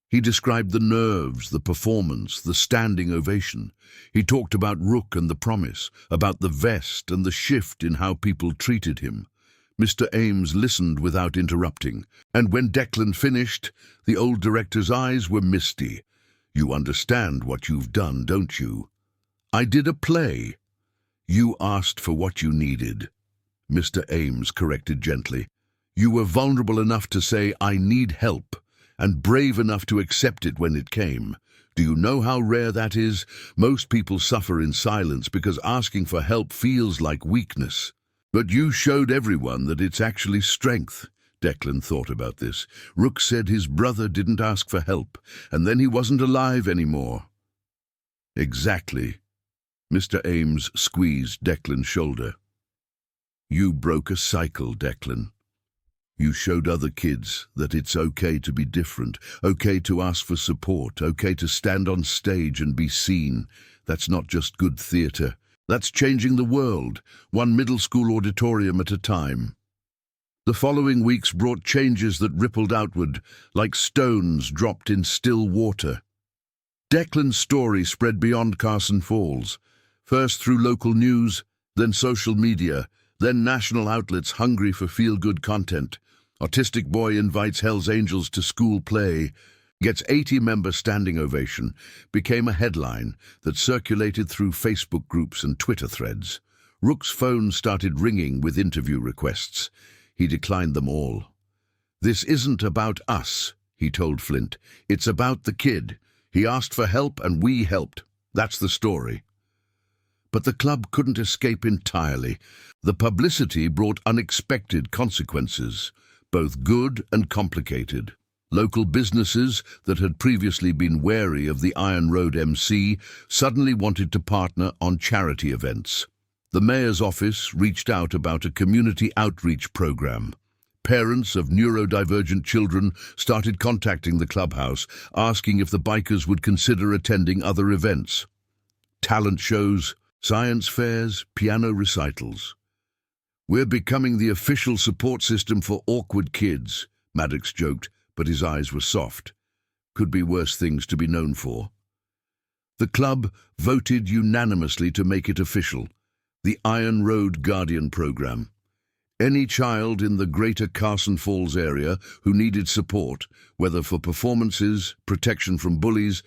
He described the nerves, the performance, the standing ovation. He talked about Rook and the promise, about the vest and the shift in how people treated him. Mr. Ames listened without interrupting, and when Declan finished, the old director's eyes were misty. You understand what you've done, don't you? I did a play. You asked for what you needed. Mr. Ames corrected gently. You were vulnerable enough to say, I need help, and brave enough to accept it when it came. Do you know how rare that is? Most people suffer in silence because asking for help feels like weakness. But you showed everyone that it's actually strength. Declan thought about this. Rook said his brother didn't ask for help, and then he wasn't alive anymore. Exactly. Mr. Ames squeezed Declan's shoulder. You broke a cycle, Declan. You showed other kids that it's okay to be different, okay to ask for support, okay to stand on stage and be seen. That's not just good theatre. That's changing the world, one middle school auditorium at a time. The following weeks brought changes that rippled outward, like stones dropped in still water. Declan's story spread beyond Carson Falls, first through local news, then social media, then national outlets hungry for feel-good content. Autistic boy invites Hell's Angels to school play, gets 80-member standing ovation, became a headline that circulated through Facebook groups and Twitter threads. Rook's phone started ringing with interview requests. He declined them all. This isn't about us, he told Flint. It's about the kid. He asked for help and we helped. That's the story. But the club couldn't escape entirely. The publicity brought unexpected consequences, both good and complicated. Local businesses that had previously been wary of the Iron Road MC suddenly wanted to partner on charity events. The mayor's office reached out about a community outreach program. Parents of neurodivergent children started contacting the clubhouse, asking if the bikers would consider attending other events. Talent shows, science fairs, piano recitals. "We're becoming the official support system for awkward kids," Maddox joked, but his eyes were soft. Could be worse things to be known for. The club voted unanimously to make it official, the Iron Road Guardian program. Any child in the greater Carson Falls area who needed support, whether for performances, protection from bullies,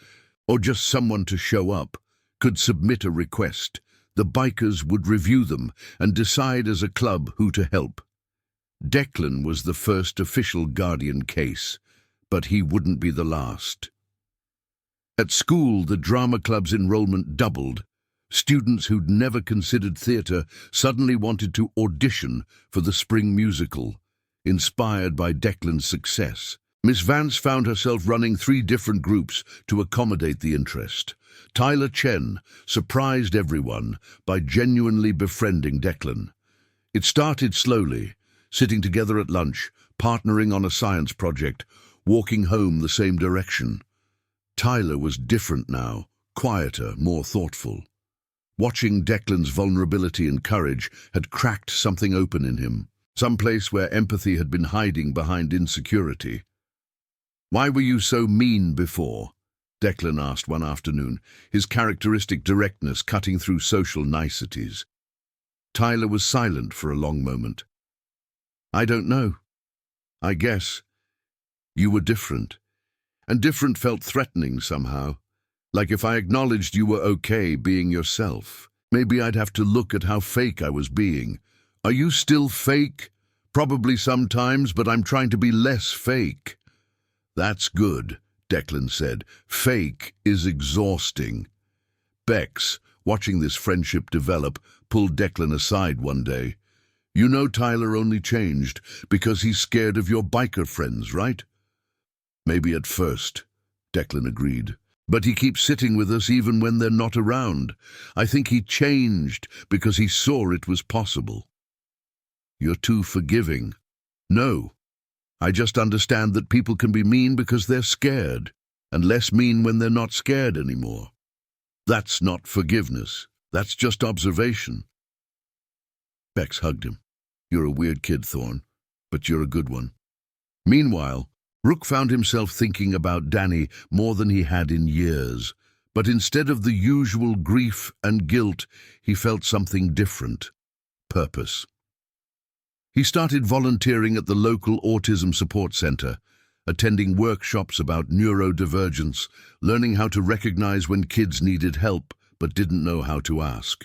or just someone to show up, could submit a request. The bikers would review them and decide as a club who to help. Declan was the first official Guardian case, but he wouldn't be the last. At school, the drama club's enrollment doubled. Students who'd never considered theatre suddenly wanted to audition for the spring musical, inspired by Declan's success. Miss Vance found herself running 3 different groups to accommodate the interest. Tyler Chen surprised everyone by genuinely befriending Declan. It started slowly, sitting together at lunch, partnering on a science project, walking home the same direction. Tyler was different now, quieter, more thoughtful. Watching Declan's vulnerability and courage had cracked something open in him, some place where empathy had been hiding behind insecurity. "Why were you so mean before?" Declan asked one afternoon, his characteristic directness cutting through social niceties. Tyler was silent for a long moment. "I don't know. I guess. You were different. And different felt threatening somehow. Like if I acknowledged you were okay being yourself, maybe I'd have to look at how fake I was being. Are you still fake? Probably sometimes, but I'm trying to be less fake." "That's good," Declan said. "Fake is exhausting." Bex, watching this friendship develop, pulled Declan aside one day. "You know Tyler only changed because he's scared of your biker friends, right?" "Maybe at first," Declan agreed. "But he keeps sitting with us even when they're not around. I think he changed because he saw it was possible." "You're too forgiving." "No. I just understand that people can be mean because they're scared, and less mean when they're not scared anymore. That's not forgiveness. That's just observation." Bex hugged him. "You're a weird kid, Thorne, but you're a good one." Meanwhile, Rook found himself thinking about Danny more than he had in years, but instead of the usual grief and guilt, he felt something different: purpose. He started volunteering at the local autism support center, attending workshops about neurodivergence, learning how to recognize when kids needed help but didn't know how to ask.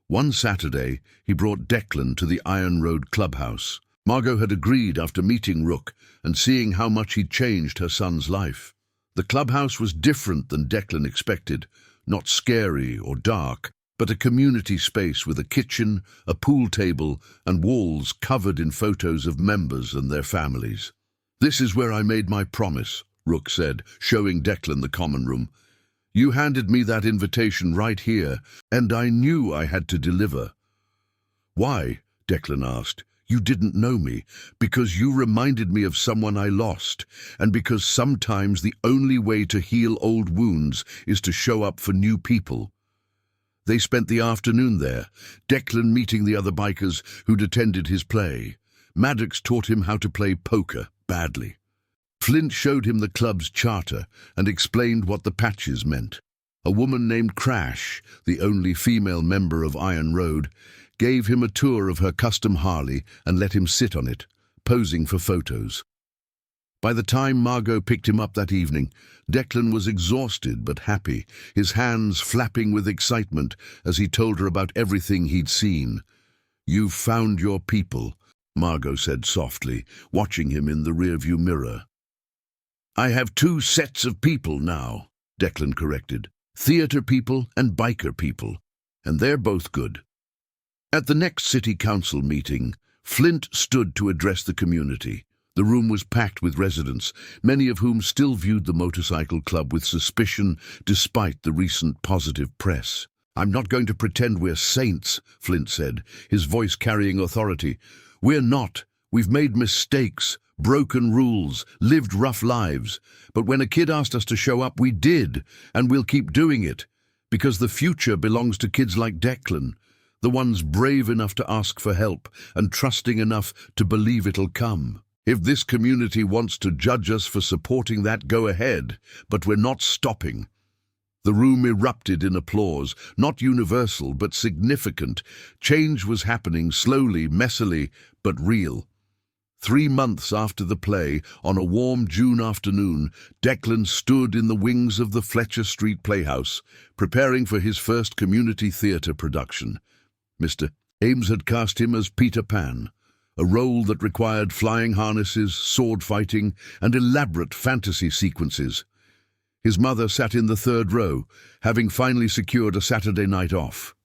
One Saturday, he brought Declan to the Iron Road clubhouse. Margot had agreed after meeting Rook and seeing how much he'd changed her son's life. The clubhouse was different than Declan expected, not scary or dark, but a community space with a kitchen, a pool table, and walls covered in photos of members and their families. "This is where I made my promise," Rook said, showing Declan the common room. "You handed me that invitation right here, and I knew I had to deliver." "Why?" Declan asked. "You didn't know me, because you reminded me of someone I lost, and because sometimes the only way to heal old wounds is to show up for new people." They spent the afternoon there, Declan meeting the other bikers who'd attended his play. Maddox taught him how to play poker, badly. Flint showed him the club's charter and explained what the patches meant. A woman named Crash, the only female member of Iron Road, gave him a tour of her custom Harley and let him sit on it, posing for photos. By the time Margot picked him up that evening, Declan was exhausted but happy, his hands flapping with excitement as he told her about everything he'd seen. "You've found your people," Margot said softly, watching him in the rearview mirror. "I have 2 sets of people now," Declan corrected. theatre people and biker people, and they're both good. At the next city council meeting, Flint stood to address the community. The room was packed with residents, many of whom still viewed the motorcycle club with suspicion despite the recent positive press. "I'm not going to pretend we're saints," Flint said, his voice carrying authority. "We're not. We've made mistakes, broken rules, lived rough lives. But when a kid asked us to show up, we did, and we'll keep doing it. Because the future belongs to kids like Declan, the ones brave enough to ask for help and trusting enough to believe it'll come. If this community wants to judge us for supporting that, go ahead, but we're not stopping." The room erupted in applause, not universal but significant. Change was happening slowly, messily, but real. 3 months after the play, on a warm June afternoon, Declan stood in the wings of the Fletcher Street Playhouse, preparing for his first community theatre production. Mr. Ames had cast him as Peter Pan, a role that required flying harnesses, sword fighting, and elaborate fantasy sequences. His mother sat in the third row, having finally secured a Saturday night off.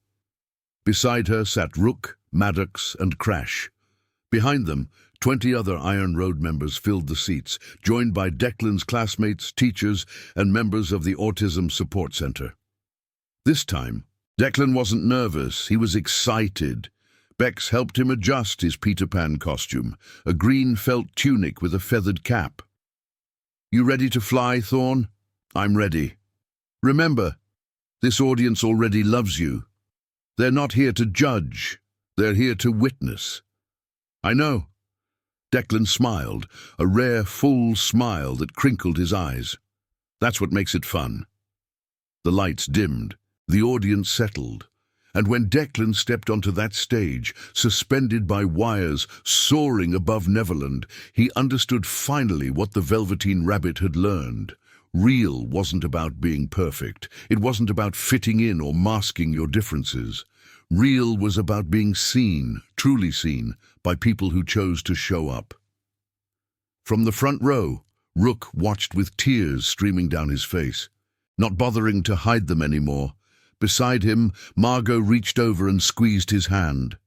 Beside her sat Rook, Maddox, and Crash. Behind them, 20 other Iron Road members filled the seats, joined by Declan's classmates, teachers, and members of the Autism Support Center. This time, Declan wasn't nervous, he was excited. Bex helped him adjust his Peter Pan costume, a green felt tunic with a feathered cap. "You ready to fly, Thorn?" "I'm ready. Remember, this audience already loves you. They're not here to judge, they're here to witness." "I know." Declan smiled, a rare, full smile that crinkled his eyes. "That's what makes it fun." The lights dimmed, the audience settled. And when Declan stepped onto that stage, suspended by wires, soaring above Neverland, he understood finally what the Velveteen Rabbit had learned. Real wasn't about being perfect. It wasn't about fitting in or masking your differences. Real was about being seen, truly seen, by people who chose to show up. From the front row, Rook watched with tears streaming down his face, not bothering to hide them anymore. Beside him, Margot reached over and squeezed his hand.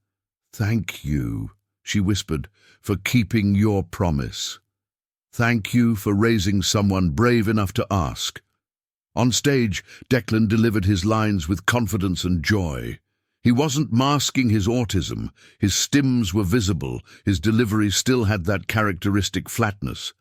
"Thank you," she whispered, "for keeping your promise. Thank you for raising someone brave enough to ask." On stage, Declan delivered his lines with confidence and joy. He wasn't masking his autism. His stims were visible. His delivery still had that characteristic flatness.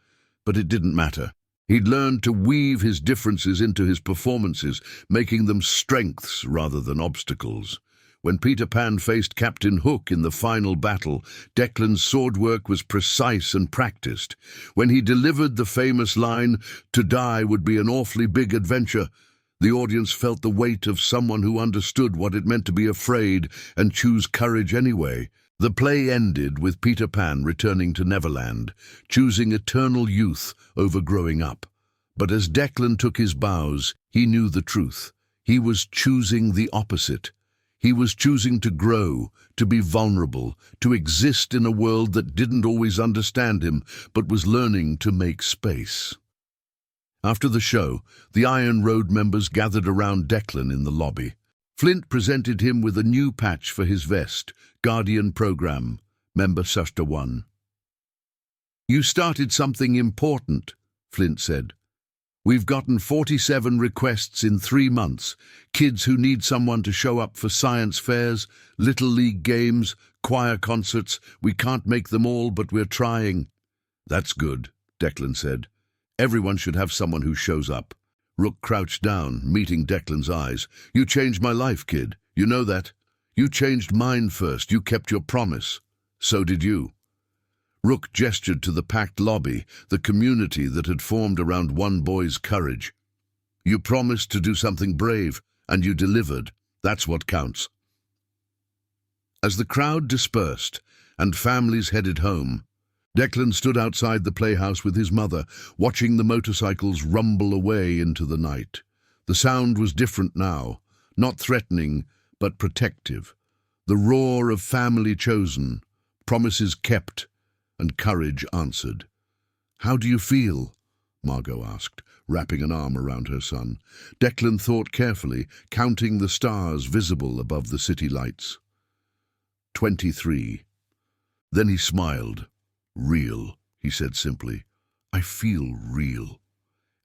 But it didn't matter. He'd learned to weave his differences into his performances, making them strengths rather than obstacles. When Peter Pan faced Captain Hook in the final battle, Declan's sword work was precise and practiced. When he delivered the famous line, "To die would be an awfully big adventure," the audience felt the weight of someone who understood what it meant to be afraid and choose courage anyway. The play ended with Peter Pan returning to Neverland, choosing eternal youth over growing up. But as Declan took his bows, he knew the truth. He was choosing the opposite. He was choosing to grow, to be vulnerable, to exist in a world that didn't always understand him, but was learning to make space. After the show, the Iron Road members gathered around Declan in the lobby. Flint presented him with a new patch for his vest, Guardian Program, Member Sushta 1. "You started something important," Flint said. "We've gotten 47 requests in 3 months, kids who need someone to show up for science fairs, Little League games, choir concerts. We can't make them all, but we're trying." "That's good," Declan said. "Everyone should have someone who shows up." Rook crouched down, meeting Declan's eyes. "You changed my life, kid. You know that. You changed mine first. You kept your promise. So did you." Rook gestured to the packed lobby, the community that had formed around one boy's courage. "You promised to do something brave, and you delivered. That's what counts." As the crowd dispersed and families headed home, Declan stood outside the playhouse with his mother, watching the motorcycles rumble away into the night. The sound was different now, not threatening, but protective. The roar of family chosen, promises kept, and courage answered. "How do you feel?" Margot asked, wrapping an arm around her son. Declan thought carefully, counting the stars visible above the city lights. 23. Then he smiled. Real, he said simply. I feel real.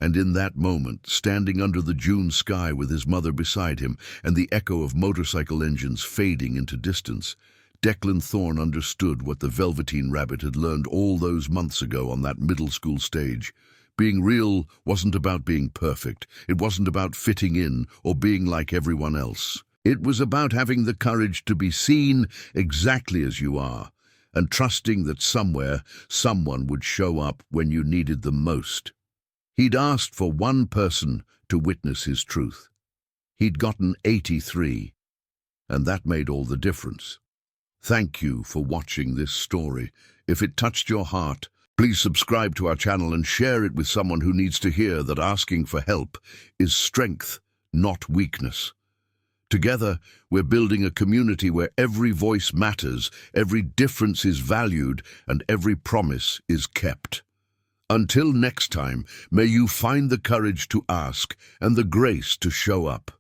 And in that moment, standing under the June sky with his mother beside him and the echo of motorcycle engines fading into distance, Declan Thorne understood what the Velveteen Rabbit had learned all those months ago on that middle school stage. Being real wasn't about being perfect. It wasn't about fitting in or being like everyone else. It was about having the courage to be seen exactly as you are, and trusting that somewhere, someone would show up when you needed them most. He'd asked for one person to witness his truth. He'd gotten 83, and that made all the difference. Thank you for watching this story. If it touched your heart, please subscribe to our channel and share it with someone who needs to hear that asking for help is strength, not weakness. Together, we're building a community where every voice matters, every difference is valued, and every promise is kept. Until next time, may you find the courage to ask and the grace to show up.